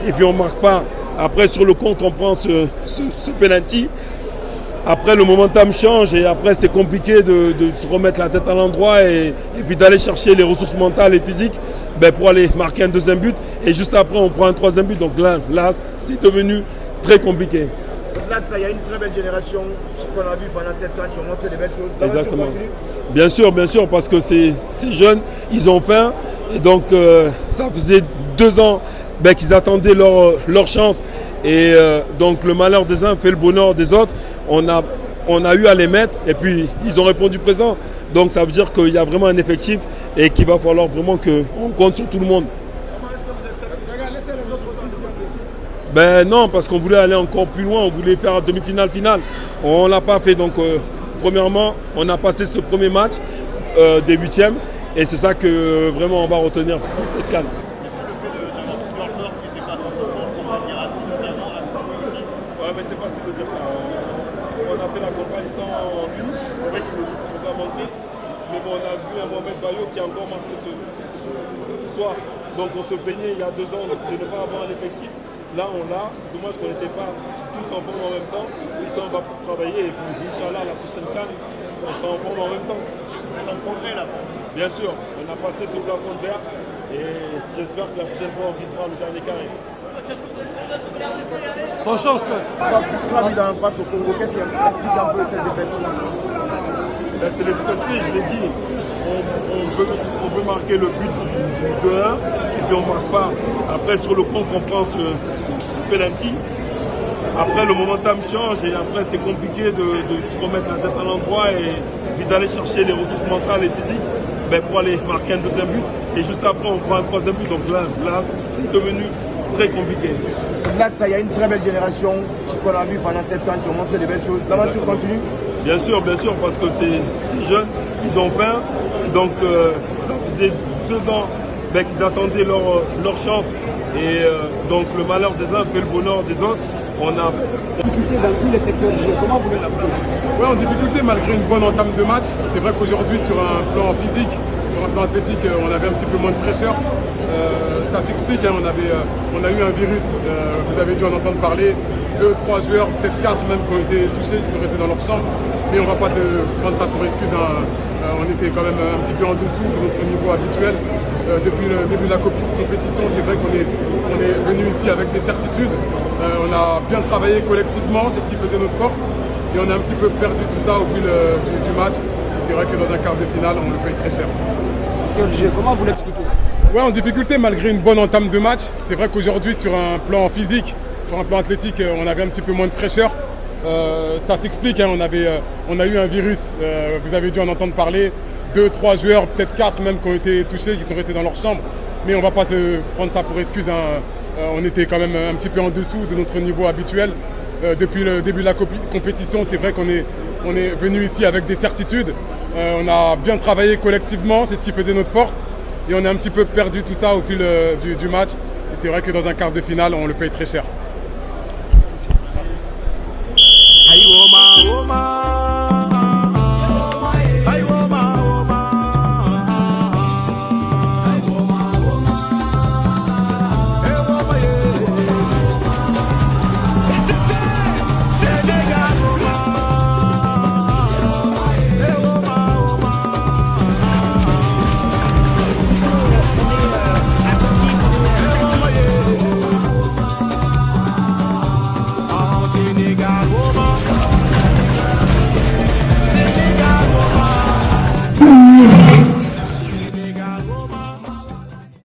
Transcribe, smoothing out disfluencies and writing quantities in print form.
Et puis on ne marque pas. Après sur le compte on prend ce penalty. Après le momentum change et après c'est compliqué de se remettre la tête à l'endroit et puis d'aller chercher les ressources mentales et physiques pour aller marquer un deuxième but. Et juste après on prend un troisième but. Donc là c'est devenu très compliqué. Au-delà de ça, il y a une très belle génération qu'on a vue pendant cette année qui ont montré de belles choses. Exactement. Bien sûr, parce que ces jeunes, ils ont faim. Et donc ça faisait 2 ans qu'ils attendaient leur chance. Et donc le malheur des uns fait le bonheur des autres. On a eu à les mettre et puis ils ont répondu présent. Donc ça veut dire qu'il y a vraiment un effectif et qu'il va falloir vraiment qu'on compte sur tout le monde. Comment est-ce que vous êtes satisfait? Laissez les autres aussi, s'il vous plaît. Non, parce qu'on voulait aller encore plus loin, on voulait faire demi-finale, finale. On ne l'a pas fait. Donc premièrement, on a passé ce premier match des 8e et c'est ça que vraiment on va retenir pour cette CAN. Mais c'est facile de dire ça. On a fait la campagne sans lui. C'est vrai qu'il nous a manqué. Mais bon, on a vu un Mohamed Bayo qui a encore marqué ce soir. Donc on se plaignait il y a 2 ans de ne pas avoir un effectif. Là on l'a. C'est dommage qu'on n'était pas tous en forme en même temps. Ici on va travailler. Et puis Inch'Allah, la prochaine CAN, on sera en forme en même temps. Vous êtes en progrès là. Bien sûr, on a passé ce plafond de verre. Et j'espère que la prochaine fois on glissera le dernier carré. Bonne chance, Face au Congo, qu'est-ce qui explique un peu cette défaite? C'est le esprit, je l'ai dit. On peut marquer le but du 2-1 et puis on ne marque pas. Après sur le compte on prend ce penalty. Après le momentum change et après c'est compliqué de se remettre la tête à l'endroit et puis d'aller chercher les ressources mentales et physiques pour aller marquer un deuxième but. Et juste après on prend un troisième but. Donc là c'est devenu très compliqué. Au-delà de ça, il y a une très belle génération qu'on a vue pendant cette année qui ont montré de belles choses. L'aventure continue? Bien sûr, parce que ces jeunes, ils ont faim. Donc ça faisait 2 ans qu'ils attendaient leur chance. Et donc le malheur des uns fait le bonheur des autres. On a difficulté dans tous les secteurs du jeu. Comment vous l'expliquez? Oui, en difficulté malgré une bonne entame de match. C'est vrai qu'aujourd'hui sur un plan physique, sur un plan athlétique, on avait un petit peu moins de fraîcheur. Ça s'explique, hein, on a eu un virus, vous avez dû en entendre parler, 2-3 joueurs, peut-être 4 même qui ont été touchés, qui sont restés dans leur chambre. Mais on ne va pas se prendre ça pour excuse. On était quand même un petit peu en dessous de notre niveau habituel. Depuis le début de la compétition, c'est vrai qu'on est venu ici avec des certitudes. On a bien travaillé collectivement, c'est ce qui faisait notre force. Et on a un petit peu perdu tout ça au fil du match. Et c'est vrai que dans un quart de finale, on le paye très cher. Comment vous l'expliquez? Ouais, en difficulté malgré une bonne entame de match. C'est vrai qu'aujourd'hui sur un plan physique, sur un plan athlétique, on avait un petit peu moins de fraîcheur. Ça s'explique, hein, on a eu un virus, vous avez dû en entendre parler. 2-3 joueurs, peut-être 4 même qui ont été touchés, qui sont restés dans leur chambre. Mais on ne va pas se prendre ça pour excuse. On était quand même un petit peu en dessous de notre niveau habituel. Depuis le début de la compétition, c'est vrai qu'on est venu ici avec des certitudes. On a bien travaillé collectivement, c'est ce qui faisait notre force. Et on a un petit peu perdu tout ça au fil du match. Et c'est vrai que dans un quart de finale, on le paye très cher. Aïe, Oma, Oma.